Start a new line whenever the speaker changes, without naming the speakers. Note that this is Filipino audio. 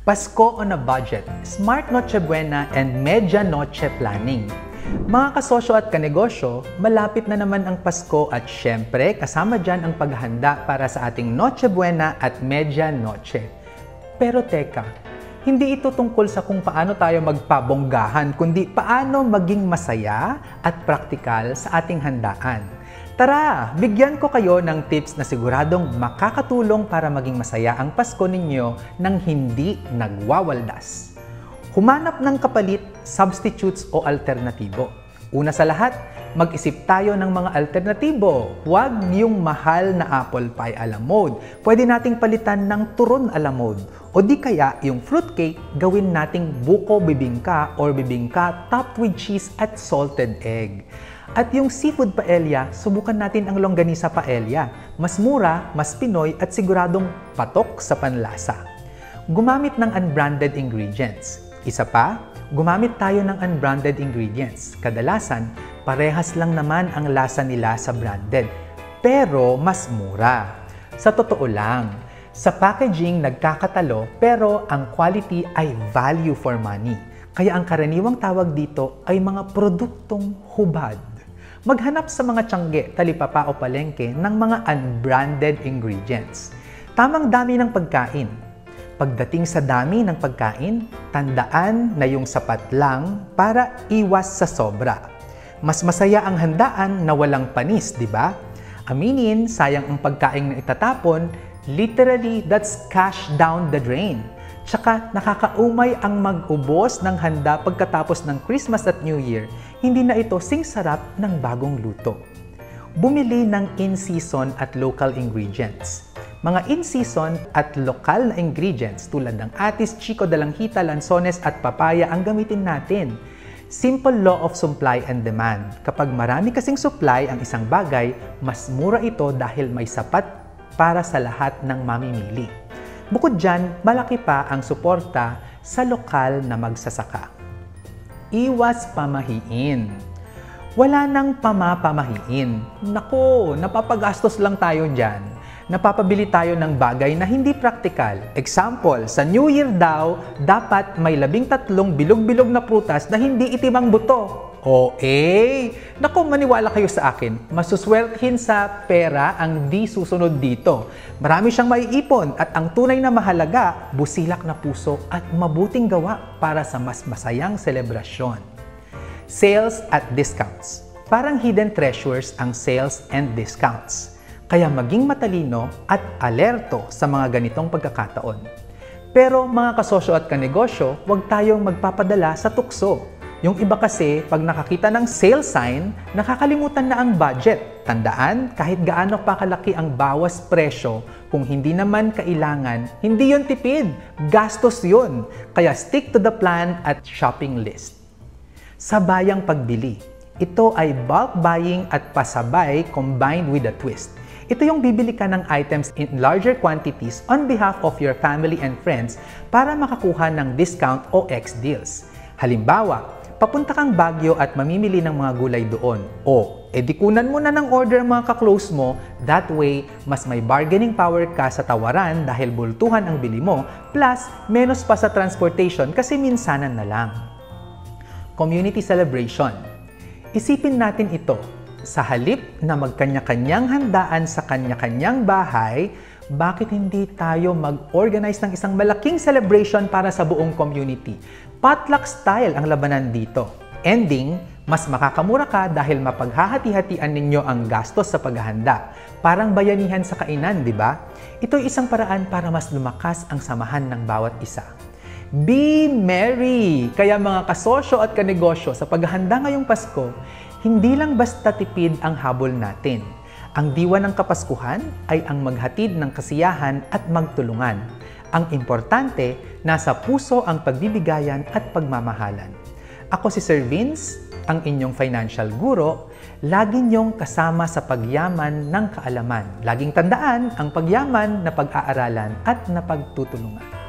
Pasko on a budget, Smart Noche Buena and Media Noche Planning. Mga kasosyo at kanegosyo, malapit na naman ang Pasko at syempre kasama dyan ang paghahanda para sa ating Noche Buena at Media Noche. Pero teka, hindi ito tungkol sa kung paano tayo magpabonggahan, kundi paano maging masaya at praktikal sa ating handaan. Tara, bigyan ko kayo ng tips na siguradong makakatulong para maging masaya ang Pasko ninyo nang hindi nagwawaldas. Humanap ng kapalit, substitutes o alternatibo. Una sa lahat, mag-isip tayo ng mga alternatibo. Huwag yung mahal na apple pie a la mode. Pwede nating palitan ng turon a la mode. O di kaya yung fruitcake, gawin nating buko bibingka or bibingka topped with cheese at salted egg. At yung seafood paella, subukan natin ang longganisa paella. Mas mura, mas Pinoy at siguradong patok sa panlasa. Gumamit ng unbranded ingredients. Isa pa, gumamit tayo ng unbranded ingredients. Kadalasan, parehas lang naman ang lasa nila sa branded, pero mas mura. Sa totoo lang, sa packaging nagkakatalo pero ang quality ay value for money. Kaya ang karaniwang tawag dito ay mga produktong hubad. Maghanap sa mga tiyangge, talipapa o palengke ng mga unbranded ingredients. Tamang dami ng pagkain. Pagdating sa dami ng pagkain, tandaan na yung sapat lang para iwas sa sobra. Mas masaya ang handaan na walang panis, di ba? Aminin, sayang ang pagkain na itatapon, literally that's cash down the drain. Tsaka nakakaumay ang mag-ubos ng handa pagkatapos ng Christmas at New Year. Hindi na ito sing-sarap ng bagong luto. Bumili ng in-season at local ingredients. Mga in-season at lokal na ingredients tulad ng atis, chico, dalanghita, lansones at papaya ang gamitin natin. Simple law of supply and demand. Kapag marami kasing supply ang isang bagay, mas mura ito dahil may sapat para sa lahat ng mamimili. Bukod dyan, malaki pa ang suporta sa lokal na magsasaka. Iwas pamahiin. Wala nang pamapamahiin. Nako, napapagastos lang tayo dyan. Napapabili tayo ng bagay na hindi praktikal. Example, sa New Year daw, dapat may 13 bilog-bilog na prutas na hindi itim ang buto. Naku, maniwala kayo sa akin. Masuswertehin sa pera ang di susunod dito. Marami siyang maiipon at ang tunay na mahalaga, busilak na puso at mabuting gawa para sa mas masayang selebrasyon. Sales at discounts. Parang hidden treasures ang sales and discounts. Kaya maging matalino at alerto sa mga ganitong pagkakataon. Pero mga kasosyo at kanegosyo, huwag tayong magpapadala sa tukso. Yung iba kasi, pag nakakita ng sale sign, nakakalimutan na ang budget. Tandaan, kahit gaano pa kalaki ang bawas presyo, kung hindi naman kailangan, hindi yon tipid. Gastos yun. Kaya stick to the plan at shopping list. Sabayang pagbili. Ito ay bulk buying at pasabay combined with a twist. Ito yung bibili ka ng items in larger quantities on behalf of your family and friends para makakuha ng discount o X-deals. Halimbawa, papunta kang Baguio at mamimili ng mga gulay doon. Edikunan mo na ng order ang mga ka-close mo, that way, mas may bargaining power ka sa tawaran dahil bultuhan ang bili mo, plus, menos pa sa transportation kasi minsanan na lang. Community celebration. Isipin natin ito. Sa halip na magkanya-kanyang handaan sa kanya-kanyang bahay, bakit hindi tayo mag-organize ng isang malaking celebration para sa buong community? Potluck style ang labanan dito. Ending, mas makakamura ka dahil mapaghahati-hatian ninyo ang gastos sa paghahanda. Parang bayanihan sa kainan, di ba? Ito'y isang paraan para mas lumakas ang samahan ng bawat isa. Be merry! Kaya mga kasosyo at kanegosyo, sa paghahanda ngayong Pasko, hindi lang basta tipid ang habol natin. Ang diwa ng Kapaskuhan ay ang maghatid ng kasiyahan at magtulungan. Ang importante, nasa puso ang pagbibigayan at pagmamahalan. Ako si Sir Vince, ang inyong financial guro, lagi niyong kasama sa pagyaman ng kaalaman. Laging tandaan ang pagyaman na pag-aaralan at na pagtutulungan.